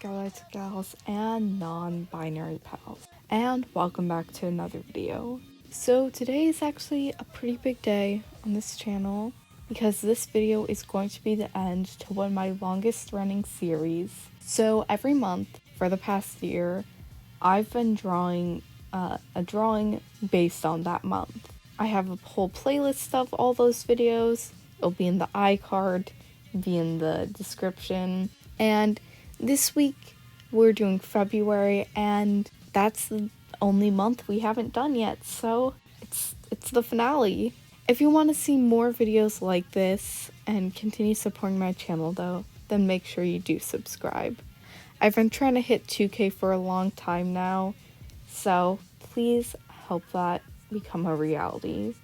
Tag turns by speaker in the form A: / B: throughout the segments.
A: guys, gals, and non-binary pals, and welcome back to another video. So today is actually a pretty big day on this channel because this video is going to be the end to one of my longest running series. So every month for the past year, I've been drawing a drawing based on that month. I have a whole playlist of all those videos. It'll be in the iCard, be in the description, and this week we're doing February, and that's the only month we haven't done yet, so it's the finale. If you want to see more videos like this and continue supporting my channel though, then make sure you do subscribe. I've been trying to hit 2K for a long time now, so please help that become a reality.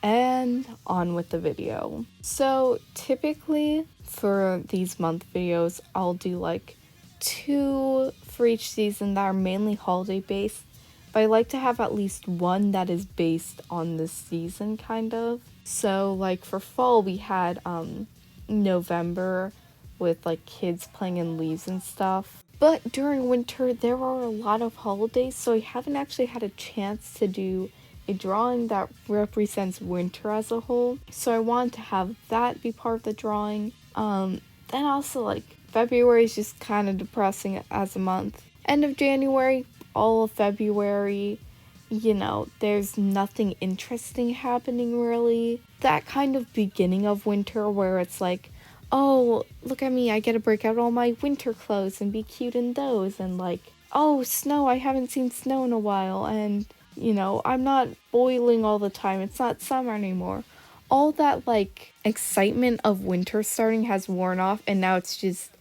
A: And on with the video. So typically for these month videos, I'll do like 2 for each season that are mainly holiday based, but I like to have at least one that is based on the season kind of. So like for fall we had November with like kids playing in leaves and stuff. But during winter there are a lot of holidays, so I haven't actually had a chance to do a drawing that represents winter as a whole, so I wanted to have that be part of the drawing. Then also like February is just kind of depressing as a month. End of January, all of February, there's nothing interesting happening really. That kind of beginning of winter where it's like, oh, look at me, I get to break out all my winter clothes and be cute in those, and like, oh, snow, I haven't seen snow in a while, and I'm not boiling all the time. It's not summer anymore. All that, like, excitement of winter starting has worn off, and now it's just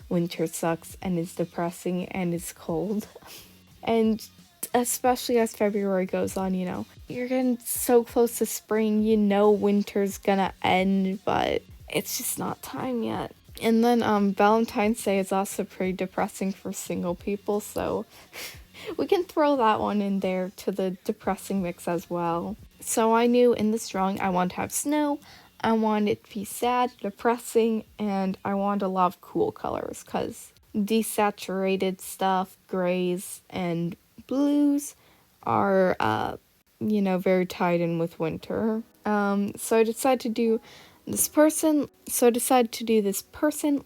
A: winter sucks and is depressing and is cold. And especially as February goes on, you're getting so close to spring, winter's gonna end, but it's just not time yet. And then Valentine's Day is also pretty depressing for single people, so we can throw that one in there to the depressing mix as well. So I knew in this drawing I wanted to have snow, I wanted it to be sad, depressing, and I wanted a lot of cool colors because desaturated stuff, grays, and blues are, very tied in with winter. So I decided to do this person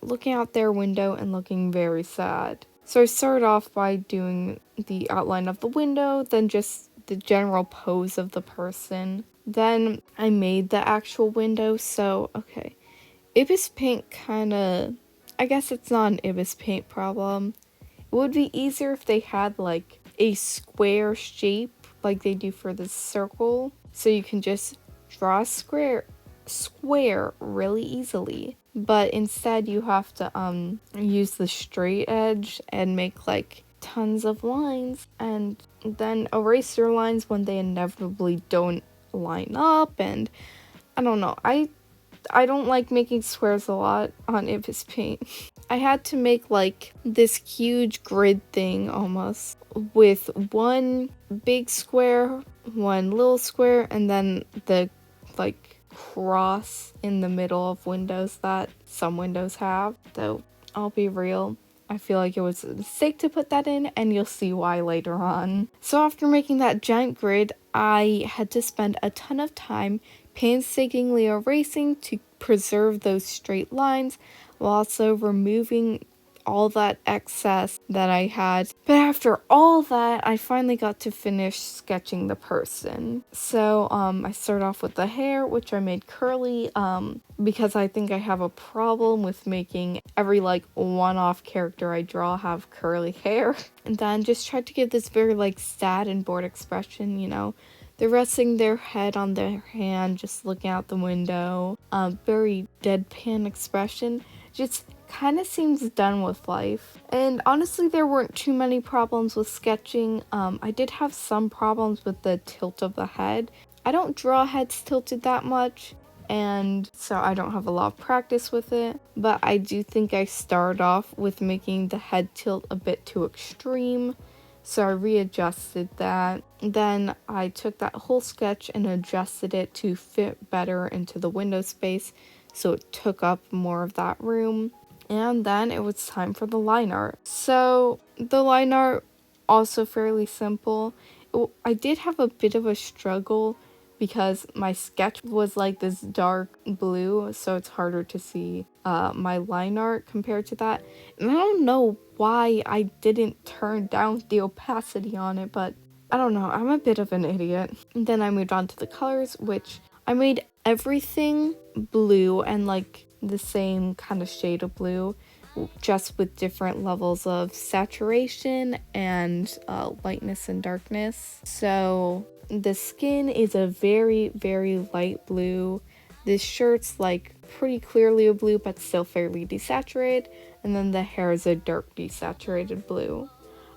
A: looking out their window and looking very sad. So I started off by doing the outline of the window, then just the general pose of the person. Then I made the actual window, so okay. Ibis paint I guess it's not an Ibis paint problem. It would be easier if they had like a square shape like they do for the circle, so you can just draw a square really easily. But instead you have to use the straight edge and make like tons of lines and then erase your lines when they inevitably don't line up. And I don't know, I don't like making squares a lot on Ibis paint. I had to make like this huge grid thing almost with one big square, one little square, and then the like cross in the middle of windows that some windows have. Though I'll be real, I feel like it was a mistake to put that in, and you'll see why later on. So after making that giant grid, I had to spend a ton of time painstakingly erasing to preserve those straight lines while also removing all that excess that I had. But after all that, I finally got to finish sketching the person. So I started off with the hair, which I made curly because I think I have a problem with making every like one-off character I draw have curly hair. And then just tried to give this very like sad and bored expression, They're resting their head on their hand, just looking out the window. Very deadpan expression. Just kind of seems done with life. And honestly, there weren't too many problems with sketching. I did have some problems with the tilt of the head. I don't draw heads tilted that much, and so I don't have a lot of practice with it, but I do think I started off with making the head tilt a bit too extreme, so I readjusted that. Then I took that whole sketch and adjusted it to fit better into the window space, so it took up more of that room. And then it was time for the line art. So the line art, also fairly simple. I did have a bit of a struggle because my sketch was like this dark blue, so it's harder to see my line art compared to that. And I don't know why I didn't turn down the opacity on it, but I don't know, I'm a bit of an idiot. And then I moved on to the colors, which I made everything blue and like the same kind of shade of blue, just with different levels of saturation and lightness and darkness. So the skin is a very, very light blue. This shirt's like pretty clearly a blue, but still fairly desaturated. And then the hair is a dark desaturated blue.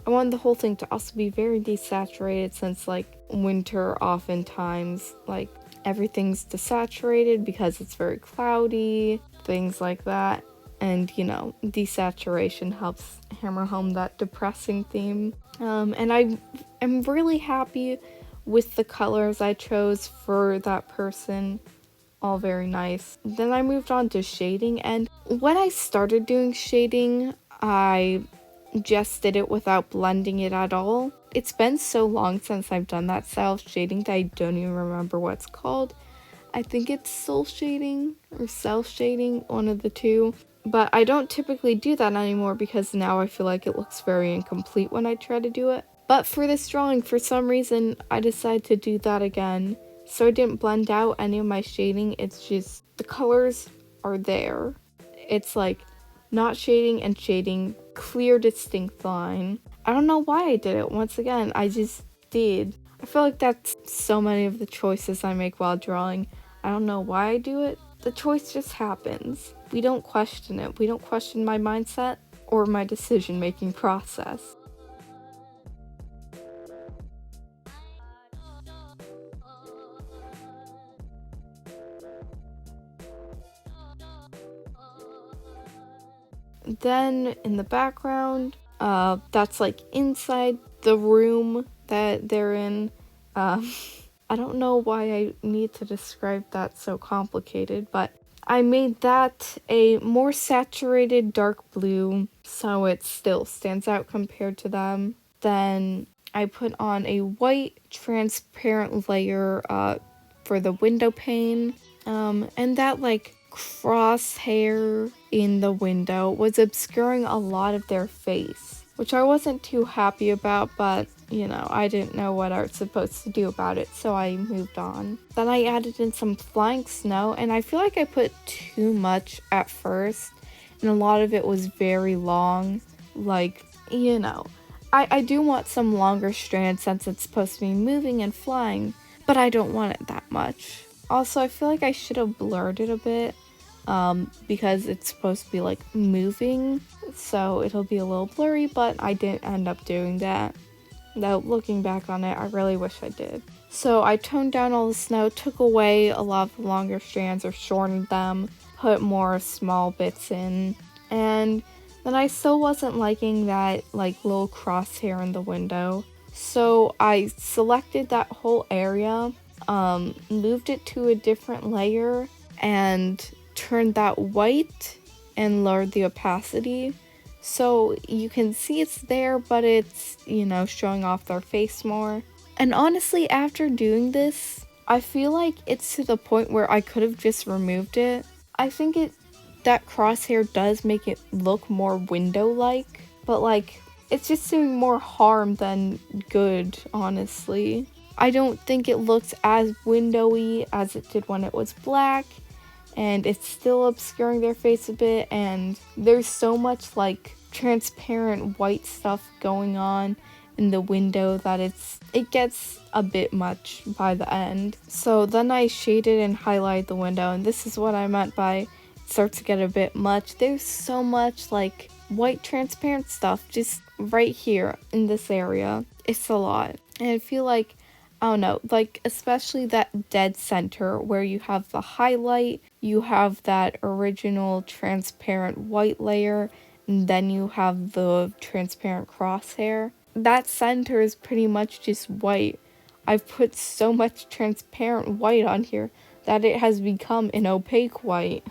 A: I wanted the whole thing to also be very desaturated since like winter oftentimes like everything's desaturated because it's very cloudy, things like that. And you know, desaturation helps hammer home that depressing theme. And I am really happy with the colors I chose for that person. All very nice. Then I moved on to shading, and when I started doing shading, I just did it without blending it at all. It's been so long since I've done that style of shading that I don't even remember what it's called. I think it's soul shading or self shading, one of the two. But I don't typically do that anymore because now I feel like it looks very incomplete when I try to do it. But for this drawing, for some reason, I decided to do that again. So I didn't blend out any of my shading, it's just the colors are there. It's like not shading and shading, clear distinct line. I don't know why I did it, once again, I just did. I feel like that's so many of the choices I make while drawing. I don't know why I do it, the choice just happens. We don't question it, we don't question my mindset or my decision making process. Then in the background, that's like inside the room that they're in. I don't know why I need to describe that so complicated, but I made that a more saturated dark blue, so it still stands out compared to them. Then I put on a white transparent layer for the window pane, and that like crosshair in the window was obscuring a lot of their face, which I wasn't too happy about, but you know, I didn't know what I was supposed to do about it, so I moved on. Then I added in some flying snow, and I feel like I put too much at first, and a lot of it was very long. Like, you know, I do want some longer strands since it's supposed to be moving and flying, but I don't want it that much. Also, I feel like I should have blurred it a bit, because it's supposed to be like moving, so it'll be a little blurry, but I didn't end up doing that. Though looking back on it, I really wish I did. So I toned down all the snow, took away a lot of the longer strands or shortened them, put more small bits in, and then I still wasn't liking that like little crosshair in the window. So I selected that whole area, moved it to a different layer, and turned that white and lowered the opacity. So you can see it's there, but it's, you know, showing off their face more. And honestly, after doing this, I feel like it's to the point where I could have just removed it. I think that crosshair does make it look more window-like, but like, it's just doing more harm than good, honestly. I don't think it looks as windowy as it did when it was black, and it's still obscuring their face a bit, and there's so much like transparent white stuff going on in the window that it gets a bit much by the end. So then I shaded and highlighted the window, and this is what I meant by it starts to get a bit much. There's so much like white transparent stuff just right here in this area. It's a lot, and I feel like, I don't know, like especially that dead center where you have the highlight, you have that original transparent white layer, and then you have the transparent crosshair. That center is pretty much just white. I've put so much transparent white on here that it has become an opaque white,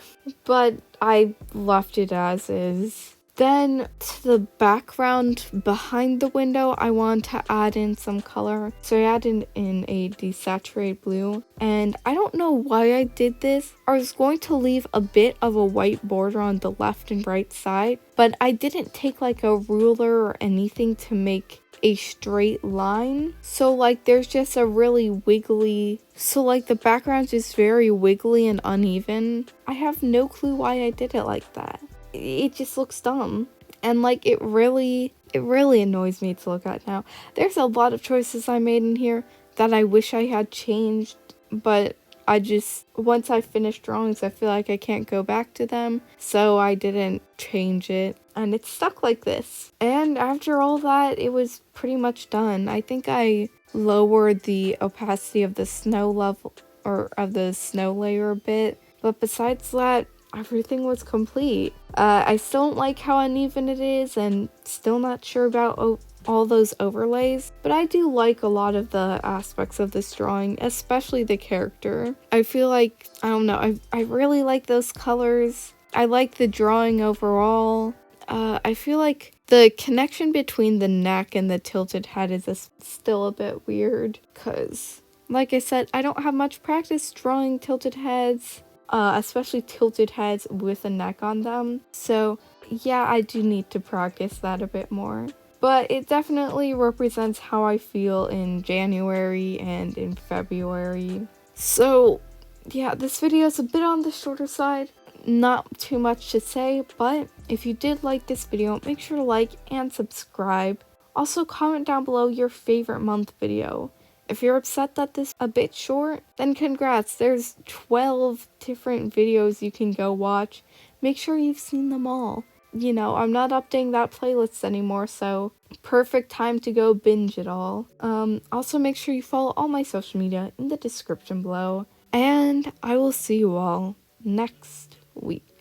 A: but I left it as is. Then to the background behind the window, I want to add in some color. So I added in a desaturated blue, and I don't know why I did this. I was going to leave a bit of a white border on the left and right side, but I didn't take like a ruler or anything to make a straight line. So like there's just a really wiggly, so like the background is very wiggly and uneven. I have no clue why I did it like that. It just looks dumb, and like it really annoys me to look at now. There's a lot of choices I made in here that I wish I had changed, but I just, once I finish drawings, I feel like I can't go back to them, so I didn't change it, and it's stuck like this. And after all that, it was pretty much done. I think I lowered the opacity of the snow level, or of the snow layer a bit, but besides that, everything was complete. I still don't like how uneven it is, and still not sure about all those overlays, but I do like a lot of the aspects of this drawing, especially the character. I feel like, I don't know, I really like those colors. I like the drawing overall. I feel like the connection between the neck and the tilted head is still a bit weird, because, like I said, I don't have much practice drawing tilted heads. Especially tilted heads with a neck on them. So yeah, I do need to practice that a bit more. But it definitely represents how I feel in January and in February. So yeah, this video is a bit on the shorter side. Not too much to say, but if you did like this video, make sure to like and subscribe. Also comment down below your favorite month video. If you're upset that this is a bit short, then congrats, there's 12 different videos you can go watch. Make sure you've seen them all. You know, I'm not updating that playlist anymore, so perfect time to go binge it all. Also make sure you follow all my social media in the description below, and I will see you all next week.